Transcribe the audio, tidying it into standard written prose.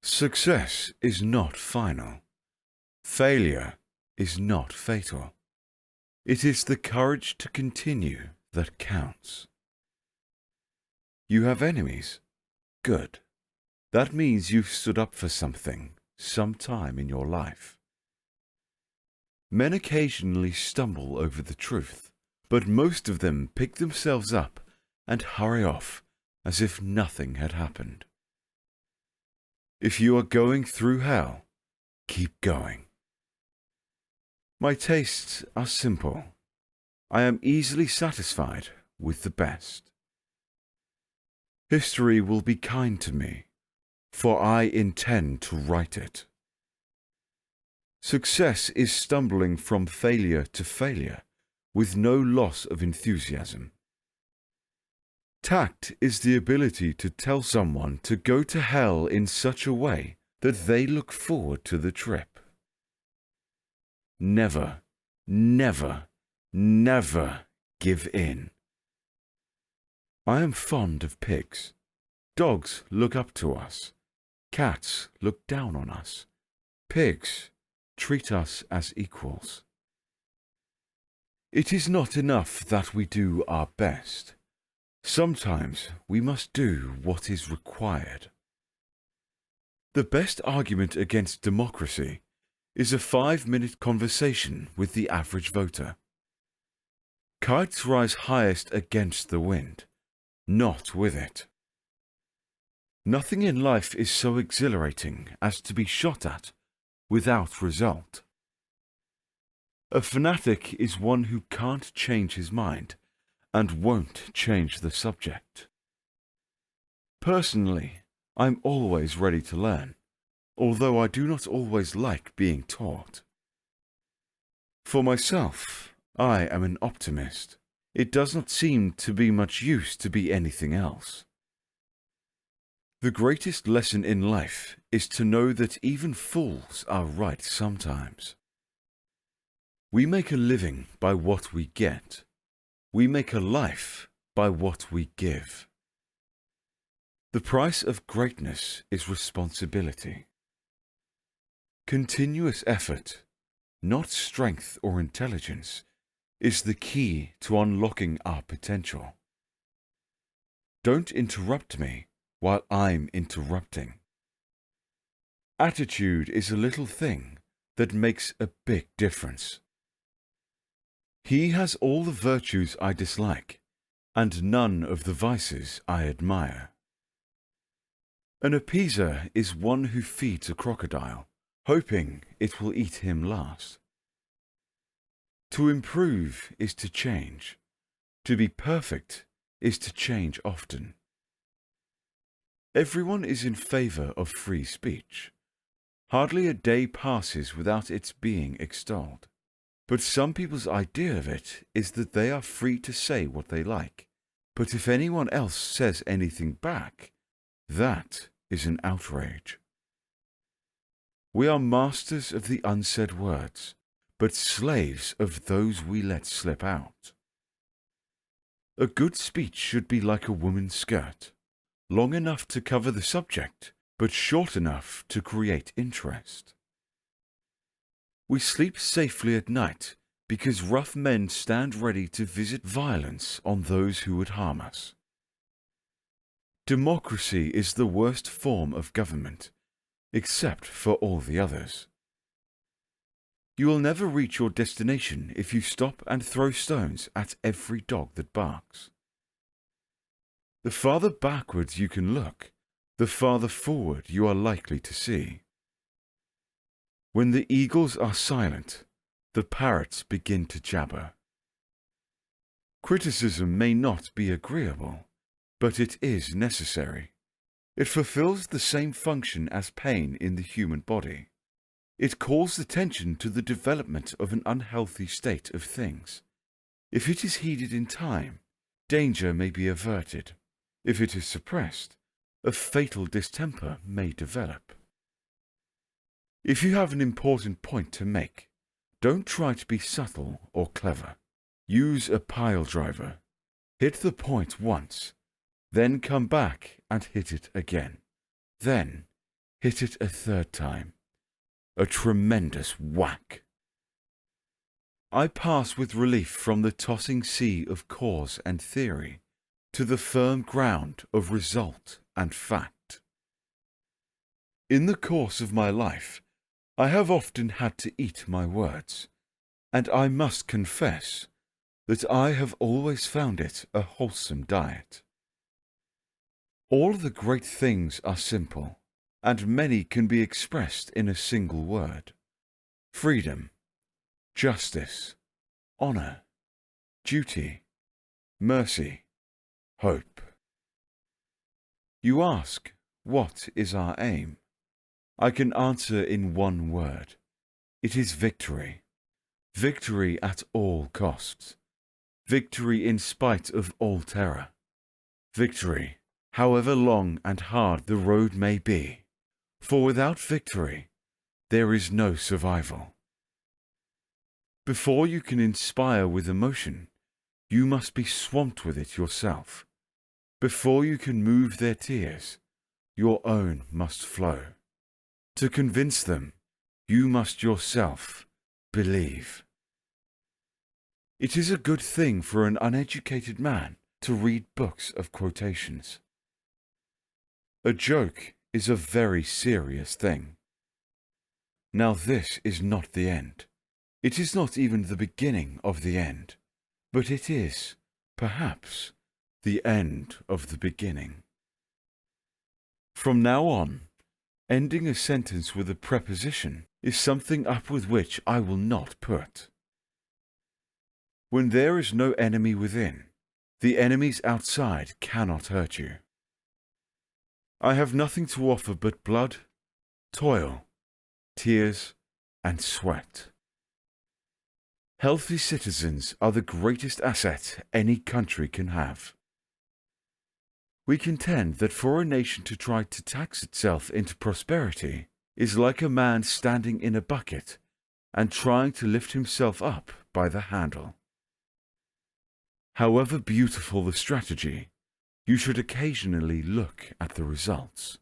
Success is not final. Failure is not fatal. It is the courage to continue that counts. You have enemies? Good. That means you've stood up for something sometime in your life. Men occasionally stumble over the truth, but most of them pick themselves up and hurry off as if nothing had happened. If you are going through hell, keep going. My tastes are simple. I am easily satisfied with the best. History will be kind to me, for I intend to write it. Success is stumbling from failure to failure, with no loss of enthusiasm. Tact is the ability to tell someone to go to hell in such a way that they look forward to the trip. Never, never, never give in. I am fond of pigs. Dogs look up to us. Cats look down on us. Pigs treat us as equals. It is not enough that we do our best. Sometimes we must do what is required. The best argument against democracy is a 5-minute conversation with the average voter. Kites rise highest against the wind, not with it. Nothing in life is so exhilarating as to be shot at without result. A fanatic is one who can't change his mind and won't change the subject. Personally, I'm always ready to learn, although I do not always like being taught. For myself, I am an optimist. It does not seem to be much use to be anything else. The greatest lesson in life is to know that even fools are right sometimes. We make a living by what we get. We make a life by what we give. The price of greatness is responsibility. Continuous effort, not strength or intelligence, is the key to unlocking our potential. Don't interrupt me while I'm interrupting. Attitude is a little thing that makes a big difference. He has all the virtues I dislike, and none of the vices I admire. An appeaser is one who feeds a crocodile, hoping it will eat him last. To improve is to change. To be perfect is to change often. Everyone is in favor of free speech. Hardly a day passes without its being extolled. But some people's idea of it is that they are free to say what they like. But if anyone else says anything back, that is an outrage. We are masters of the unsaid words, but slaves of those we let slip out. A good speech should be like a woman's skirt, long enough to cover the subject, but short enough to create interest. We sleep safely at night because rough men stand ready to visit violence on those who would harm us. Democracy is the worst form of government, except for all the others. You will never reach your destination if you stop and throw stones at every dog that barks. The farther backwards you can look, the farther forward you are likely to see. When the eagles are silent, the parrots begin to jabber. Criticism may not be agreeable, but it is necessary. It fulfills the same function as pain in the human body. It calls attention to the development of an unhealthy state of things. If it is heeded in time, danger may be averted. If it is suppressed, a fatal distemper may develop. If you have an important point to make, don't try to be subtle or clever. Use a pile driver. Hit the point once, then come back and hit it again. Then hit it a third time. A tremendous whack. I pass with relief from the tossing sea of cause and theory to the firm ground of result and fact. In the course of my life, I have often had to eat my words, and I must confess that I have always found it a wholesome diet. All the great things are simple, and many can be expressed in a single word. Freedom, justice, honor, duty, mercy, hope. You ask, what is our aim? I can answer in one word. It is victory. Victory at all costs. Victory in spite of all terror. Victory, however long and hard the road may be. For without victory, there is no survival. Before you can inspire with emotion, you must be swamped with it yourself. Before you can move their tears, your own must flow. To convince them, you must yourself believe. It is a good thing for an uneducated man to read books of quotations. A joke is a very serious thing. Now this is not the end. It is not even the beginning of the end, but it is, perhaps, the end of the beginning. From now on, ending a sentence with a preposition is something up with which I will not put. When there is no enemy within, the enemies outside cannot hurt you. I have nothing to offer but blood, toil, tears, and sweat. Healthy citizens are the greatest asset any country can have. We contend that for a nation to try to tax itself into prosperity is like a man standing in a bucket and trying to lift himself up by the handle. However beautiful the strategy, you should occasionally look at the results.